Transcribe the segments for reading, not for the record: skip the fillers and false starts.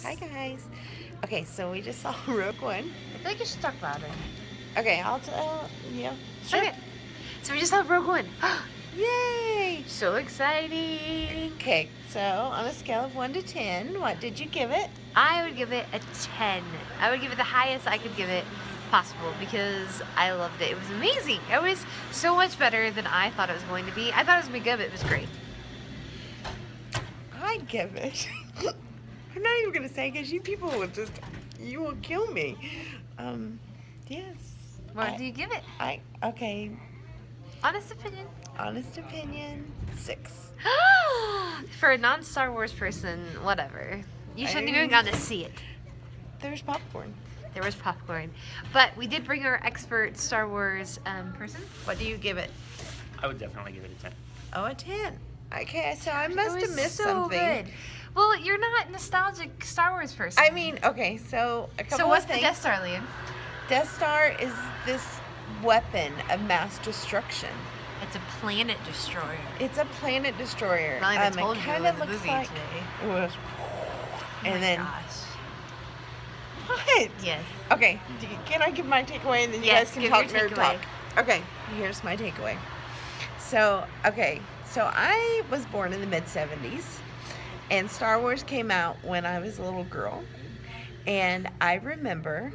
Hi guys. Okay, so we just saw Rogue One. I feel like you should talk about it. Okay, I'll tell you. Sure. Okay. So we just saw Rogue One. Yay! So exciting. Okay, so on a scale of 1 to 10, what did you give it? I would give it a 10. I would give it the highest I could give it possible because I loved it. It was amazing. It was so much better than I thought it was going to be. I thought it was going to be good, but it was great. I'd give it. I'm not even gonna say because you people you will kill me. Yes. What do you give it? Okay. Honest opinion. Honest opinion, 6. For a non-Star Wars person, whatever. You shouldn't even gone to see it. There's popcorn. There was popcorn. But we did bring our expert Star Wars person. What do you give it? I would definitely give it a 10. Oh, a 10. Okay, so I must It have was missed so something. good. Well, you're not a nostalgic Star Wars person. I mean, okay, so a couple So what's of the things. Death Star, Liam? Death Star is this weapon of mass destruction. It's a planet destroyer. It's a planet destroyer. Not like I told it you kind in of the looks movie like today. it was. Oh And my then gosh. what? Yes. Okay, can I give my takeaway and then you Yes, guys can give talk your nerd talk? takeaway. Okay, here's my takeaway. So I was born in the mid-70s, and Star Wars came out when I was a little girl, and I remember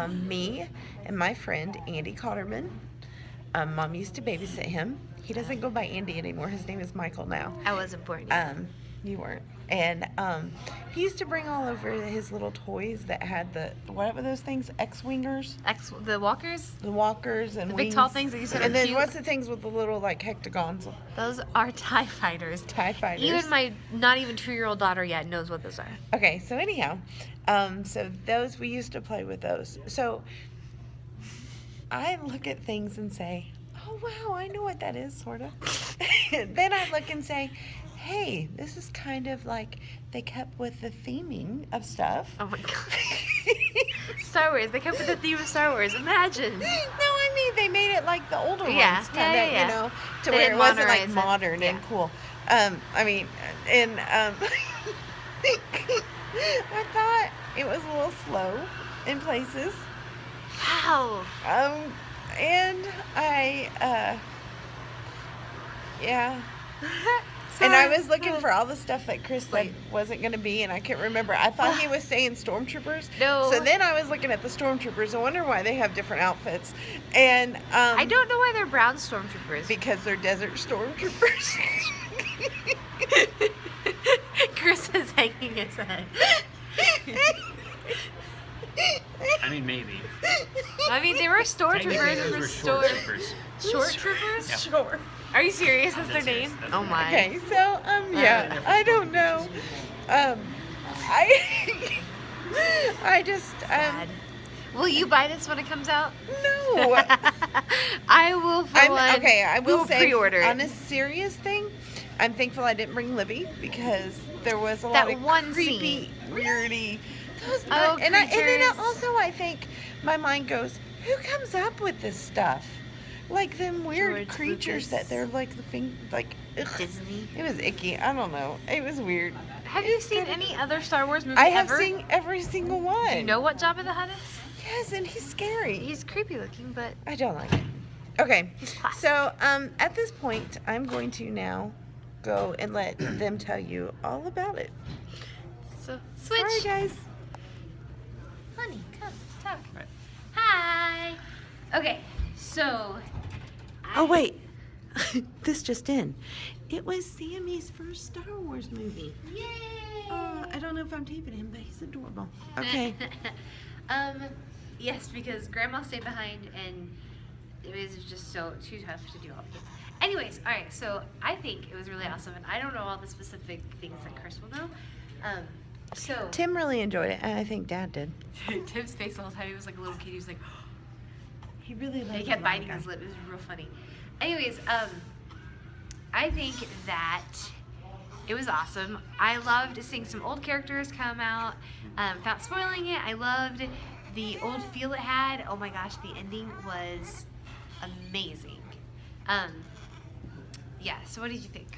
me and my friend Andy Cotterman. Mom used to babysit him. He doesn't go by Andy anymore. His name is Michael now. I wasn't born yet. You weren't. And he used to bring all over his little toys that had what were those things? X-wingers? The walkers? The walkers and The wings. big tall things that you said And are then cute? what's the things with the little like hectagons? Those are TIE fighters. TIE fighters. Even my not even 2-year-old daughter yet knows what those are. Okay, so anyhow, so those, we used to play with those. So I look at things and say, oh wow, I know what that is, sort of. Then I look and say, hey, this is kind of like they kept with the theming of stuff. Oh my god. Star Wars. They kept with the theme of Star Wars. Imagine. No, I mean they made it like the older Yeah, ones, kind of, yeah. you know, to They where it didn't wasn't like modernize it. modern and Yeah. cool. I mean, and I thought it was a little slow in places. Wow. And yeah. So And I was looking for all the stuff that Chris said Wait. wasn't going to be, and I can't remember. I thought he was saying stormtroopers. No. So then I was looking at the stormtroopers. I wonder why they have different outfits. And I don't know why they're brown stormtroopers. because they're desert stormtroopers. Chris is hanging his head. I mean, maybe. I mean, they were stormtroopers Technically, in those the were store. short troopers. Short troopers? Yeah. Sure. Are you serious? That's their That's name? serious. That's Oh their my. Okay, so yeah, I don't know. I just Sad. Will you buy this when it comes out? no. I will for one. Okay, I will say pre-order on it. a serious thing, I'm thankful I didn't bring Libby because there was a That lot of one creepy, weirdy. Oh, and then creatures. also I think my mind goes, who comes up with this stuff? Like them weird George creatures Lucas. that they're like the thing like. Ugh. Disney. It was icky. I don't know. It was weird. Have you seen any other Star Wars movie I have ever? seen every single one. Do you know what Jabba the Hutt is? Yes, and he's scary. He's creepy looking, but I don't like it. Okay, he's classic. so at this point, I'm going to now go and let them tell you all about it. So switch. Sorry, guys. Honey, come talk. Right. Hi. Okay, so. Oh, wait. This just in. It was Sammy's first Star Wars movie. Yay! I don't know if I'm taping him, but he's adorable. Okay. Yes, because Grandma stayed behind and it was just too tough to do all the things. Anyways, all right. So I think it was really awesome, and I don't know all the specific things that Chris will know. So Tim really enjoyed it, and I think Dad did. Tim's face the whole time, he was like a little kid. He was like, He really liked he kept biting his lip. It was real funny. Anyways, I think that it was awesome. I loved seeing some old characters come out. Without spoiling it, I loved the old feel it had. Oh my gosh, the ending was amazing. Yeah, so what did you think?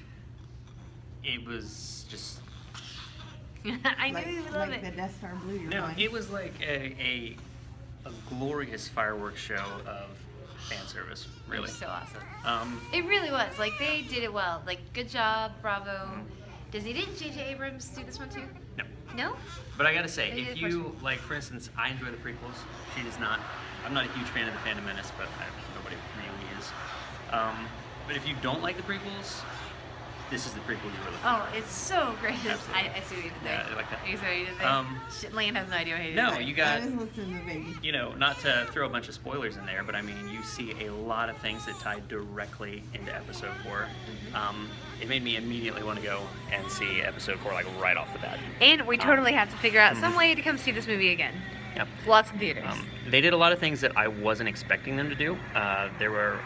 It was just I knew you would love like it. the Death Star blew your No, mind. it was like a glorious fireworks show of fan service, It really. was so awesome. Um, It really was. Like, they did it well. Like, good job, bravo. Disney, didn't J.J. Abrams do this one too? no. No? But I gotta say, Maybe if the you, first like, for instance, I enjoy the prequels. She does not. I'm not a huge fan of the Phantom Menace, but nobody really is. But if you don't like the prequels, this is the prequel you were looking Oh, it's so great. Absolutely. I see what you did there. Yeah, I like that. You see what you did there? Shit, Lane has no idea what he did No, there. you I got, was listening to Baby. you know, not to throw a bunch of spoilers in there, but I mean, you see a lot of things that tie directly into Episode 4. It made me immediately want to go and see Episode 4, like, right off the bat. And we totally have to figure out some way to come see this movie again. Yep. Lots of theaters. They did a lot of things that I wasn't expecting them to do. There were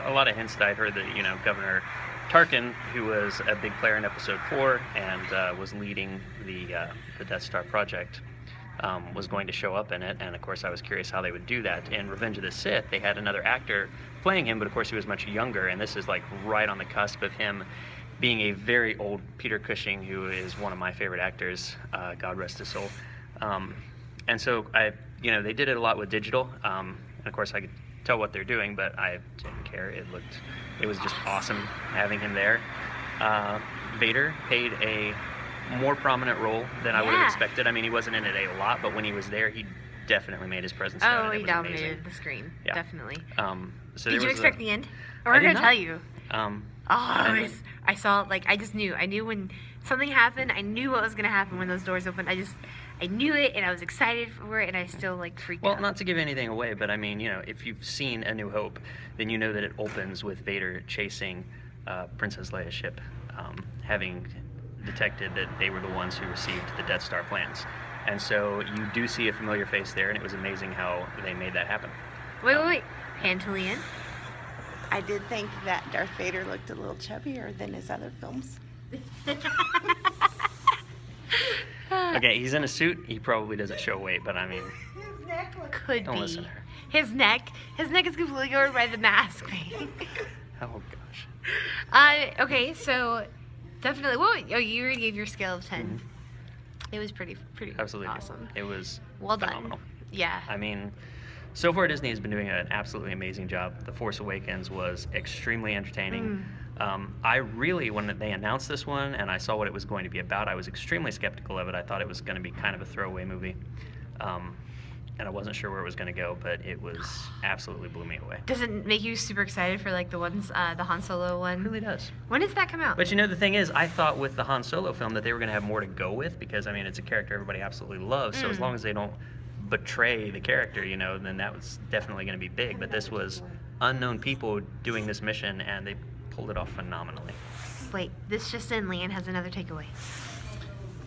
a lot of hints that I'd heard that, you know, Governor Tarkin, who was a big player in Episode 4 and was leading the Death Star project, was going to show up in it. And of course, I was curious how they would do that. In Revenge of the Sith, they had another actor playing him, but of course, he was much younger. And this is like right on the cusp of him being a very old Peter Cushing, who is one of my favorite actors. God rest his soul. And so they did it a lot with digital. And of course, I could tell what they're doing, but I didn't care. It was just awesome having him there. Vader played a more prominent role than I would have Yeah. expected. I mean, he wasn't in it a lot, but when he was there, he definitely made his presence known. Oh, and it he was dominated amazing. the screen. Yeah. Definitely. So Did there you was expect the end? Or I we're did gonna not. tell you. I I saw, like, I just knew. I knew when something happened. I knew what was gonna happen when those doors opened. I knew it, and I was excited for it, and I still, like, freaked Well, out. not to give anything away, but I mean, you know, if you've seen A New Hope, then you know that it opens with Vader chasing Princess Leia's ship, having detected that they were the ones who received the Death Star plans. And so you do see a familiar face there, and it was amazing how they made that happen. Wait. Pantolian? I did think that Darth Vader looked a little chubbier than his other films. Okay, he's in a suit. He probably doesn't show weight, but I mean, His neck looked Could don't be. listen to her. His neck is completely covered by the mask. Oh gosh. Okay, so definitely. You already gave your scale of 10. It was pretty Absolutely. awesome. It was Well phenomenal. done. Yeah. I mean, so far Disney has been doing an absolutely amazing job. The Force Awakens was extremely entertaining. I really, when they announced this one and I saw what it was going to be about, I was extremely skeptical of it. I thought it was going to be kind of a throwaway movie. And I wasn't sure where it was going to go, but it was absolutely blew me away. Does it make you super excited for, like, the ones, the Han Solo one? It really does. When does that come out? But you know, the thing is, I thought with the Han Solo film that they were going to have more to go with because, I mean, it's a character everybody absolutely loves. So as long as they don't betray the character, you know, then that was definitely going to be big. But this was unknown people doing this mission, and they pulled it off phenomenally. Wait, this just in, Leanne has another takeaway.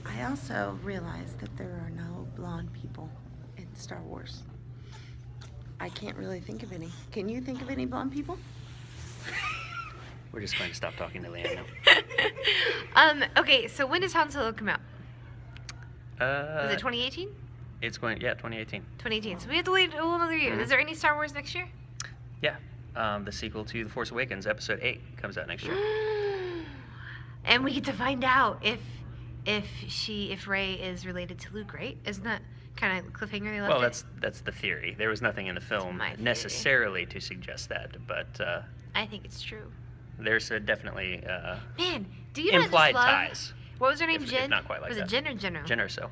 I also realized that there are no blonde people in Star Wars. I can't really think of any. Can you think of any blonde people? We're just going to stop talking to Leanne now. Okay, so when does Han Solo come out? Is it 2018? It's going, yeah, 2018. 2018. So we have to wait a whole another year. Is there any Star Wars next year? Yeah. The sequel to The Force Awakens, Episode 8, comes out next year. And we get to find out if Rey is related to Luke, right? Isn't that kind of cliffhanger they left Well, it? that's the theory. There was nothing in the film my theory. necessarily to suggest that, but I think it's true. there's definitely Man, do you not implied just love... ties. What was her name? if Jen? not quite like was that. it Jen or Jenna? Jen Erso.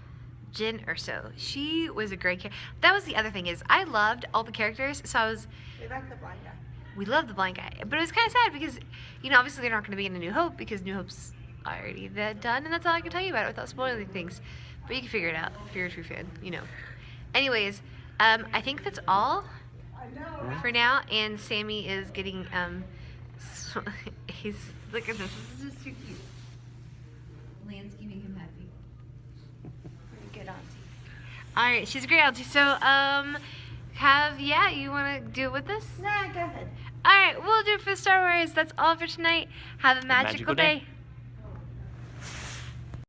Jen Erso. She was a great character. That was the other thing is I loved all the characters, so I was... They like the blind guy. We loved the blind guy. But it was kind of sad because, you know, obviously they're not going to be in A New Hope because New Hope's already done, and that's all I can tell you about it without spoiling things. But you can figure it out if you're a true fan, you know. Anyways, I think that's all for now, and Sammy is getting, he's, look at this is just too cute. Lan's keeping him happy. Pretty good auntie. Alright, she's a great auntie, so, you want to do it with us? Nah, go ahead. Alright, we'll do it for Star Wars. That's all for tonight. Have a magical magical day. day.